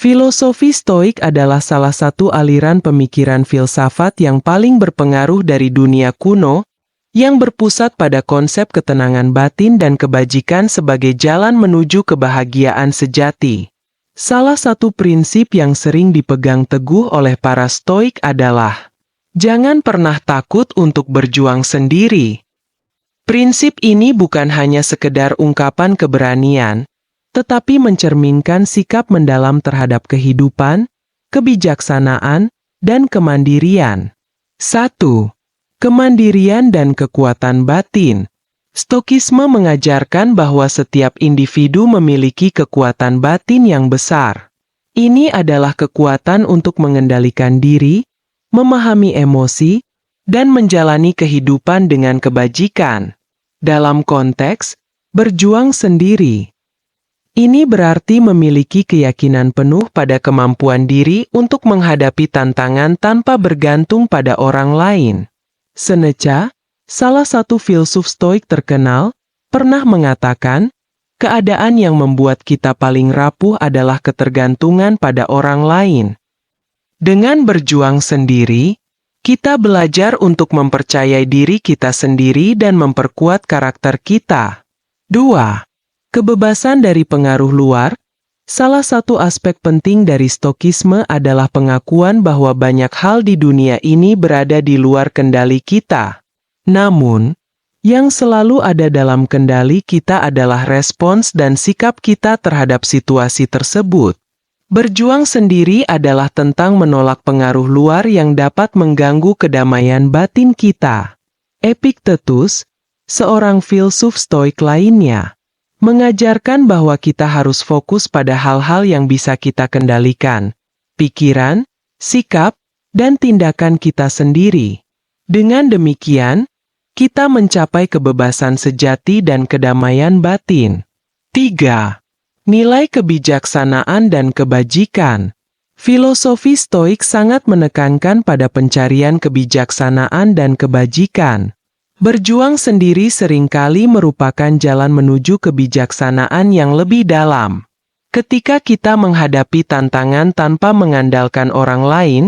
Filosofi Stoik adalah salah satu aliran pemikiran filsafat yang paling berpengaruh dari dunia kuno, yang berpusat pada konsep ketenangan batin dan kebajikan sebagai jalan menuju kebahagiaan sejati. Salah satu prinsip yang sering dipegang teguh oleh para Stoik adalah, jangan pernah takut untuk berjuang sendiri. Prinsip ini bukan hanya sekedar ungkapan keberanian, tetapi mencerminkan sikap mendalam terhadap kehidupan, kebijaksanaan, dan kemandirian. 1. Kemandirian dan kekuatan batin. Stokisme mengajarkan bahwa setiap individu memiliki kekuatan batin yang besar. Ini adalah kekuatan untuk mengendalikan diri, memahami emosi, dan menjalani kehidupan dengan kebajikan. Dalam konteks berjuang sendiri, ini berarti memiliki keyakinan penuh pada kemampuan diri untuk menghadapi tantangan tanpa bergantung pada orang lain. Seneca, salah satu filsuf Stoik terkenal, pernah mengatakan, keadaan yang membuat kita paling rapuh adalah ketergantungan pada orang lain. Dengan berjuang sendiri, kita belajar untuk mempercayai diri kita sendiri dan memperkuat karakter kita. 2. Kebebasan dari pengaruh luar. Salah satu aspek penting dari Stokisme adalah pengakuan bahwa banyak hal di dunia ini berada di luar kendali kita. Namun, yang selalu ada dalam kendali kita adalah respons dan sikap kita terhadap situasi tersebut. Berjuang sendiri adalah tentang menolak pengaruh luar yang dapat mengganggu kedamaian batin kita. Epictetus, seorang filsuf Stoik lainnya, mengajarkan bahwa kita harus fokus pada hal-hal yang bisa kita kendalikan, pikiran, sikap, dan tindakan kita sendiri. Dengan demikian, kita mencapai kebebasan sejati dan kedamaian batin. 3. Nilai kebijaksanaan dan kebajikan. Filosofi Stoik sangat menekankan pada pencarian kebijaksanaan dan kebajikan. Berjuang sendiri seringkali merupakan jalan menuju kebijaksanaan yang lebih dalam. Ketika kita menghadapi tantangan tanpa mengandalkan orang lain,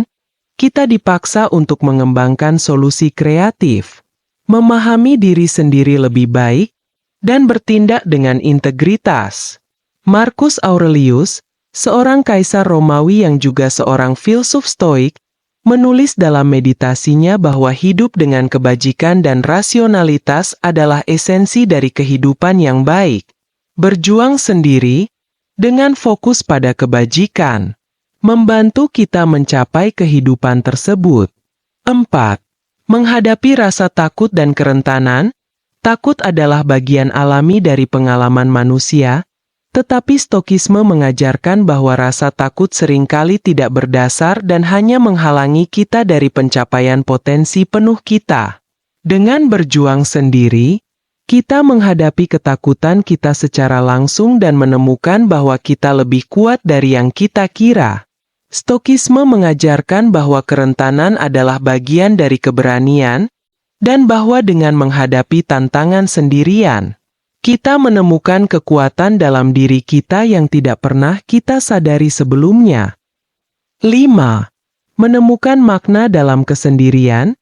kita dipaksa untuk mengembangkan solusi kreatif, memahami diri sendiri lebih baik, dan bertindak dengan integritas. Marcus Aurelius, seorang kaisar Romawi yang juga seorang filsuf Stoik, menulis dalam meditasinya bahwa hidup dengan kebajikan dan rasionalitas adalah esensi dari kehidupan yang baik. Berjuang sendiri, dengan fokus pada kebajikan, membantu kita mencapai kehidupan tersebut. 4. Menghadapi rasa takut dan kerentanan. Takut adalah bagian alami dari pengalaman manusia, tetapi Stokisme mengajarkan bahwa rasa takut seringkali tidak berdasar dan hanya menghalangi kita dari pencapaian potensi penuh kita. Dengan berjuang sendiri, kita menghadapi ketakutan kita secara langsung dan menemukan bahwa kita lebih kuat dari yang kita kira. Stokisme mengajarkan bahwa kerentanan adalah bagian dari keberanian, dan bahwa dengan menghadapi tantangan sendirian, kita menemukan kekuatan dalam diri kita yang tidak pernah kita sadari sebelumnya. 5. Menemukan makna dalam kesendirian.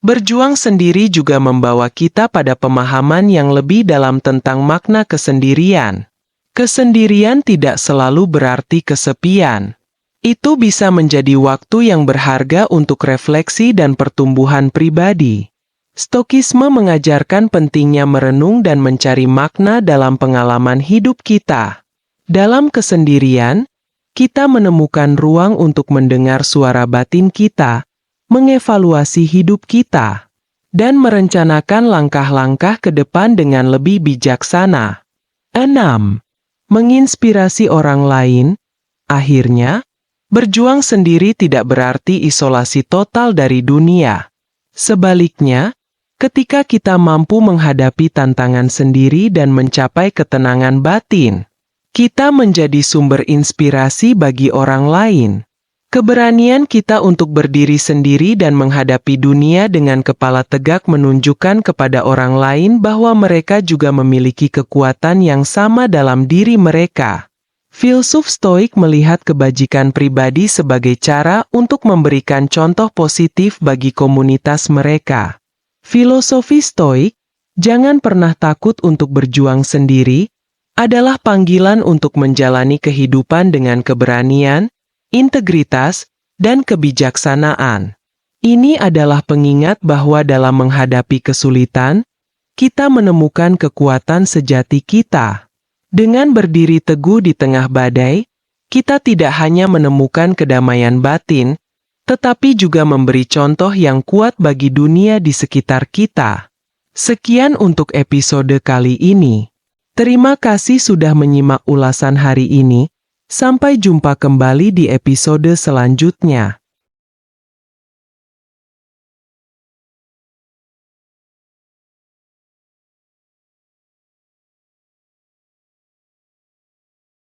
Berjuang sendiri juga membawa kita pada pemahaman yang lebih dalam tentang makna kesendirian. Kesendirian tidak selalu berarti kesepian. Itu bisa menjadi waktu yang berharga untuk refleksi dan pertumbuhan pribadi. Stokisme mengajarkan pentingnya merenung dan mencari makna dalam pengalaman hidup kita. Dalam kesendirian, kita menemukan ruang untuk mendengar suara batin kita, mengevaluasi hidup kita, dan merencanakan langkah-langkah ke depan dengan lebih bijaksana. 6. Menginspirasi orang lain. Akhirnya, berjuang sendiri tidak berarti isolasi total dari dunia. Sebaliknya, ketika kita mampu menghadapi tantangan sendiri dan mencapai ketenangan batin, kita menjadi sumber inspirasi bagi orang lain. Keberanian kita untuk berdiri sendiri dan menghadapi dunia dengan kepala tegak menunjukkan kepada orang lain bahwa mereka juga memiliki kekuatan yang sama dalam diri mereka. Filsuf Stoik melihat kebajikan pribadi sebagai cara untuk memberikan contoh positif bagi komunitas mereka. Filosofi Stoik, jangan pernah takut untuk berjuang sendiri, adalah panggilan untuk menjalani kehidupan dengan keberanian, integritas, dan kebijaksanaan. Ini adalah pengingat bahwa dalam menghadapi kesulitan, kita menemukan kekuatan sejati kita. Dengan berdiri teguh di tengah badai, kita tidak hanya menemukan kedamaian batin, tetapi juga memberi contoh yang kuat bagi dunia di sekitar kita. Sekian untuk episode kali ini. Terima kasih sudah menyimak ulasan hari ini. Sampai jumpa kembali di episode selanjutnya.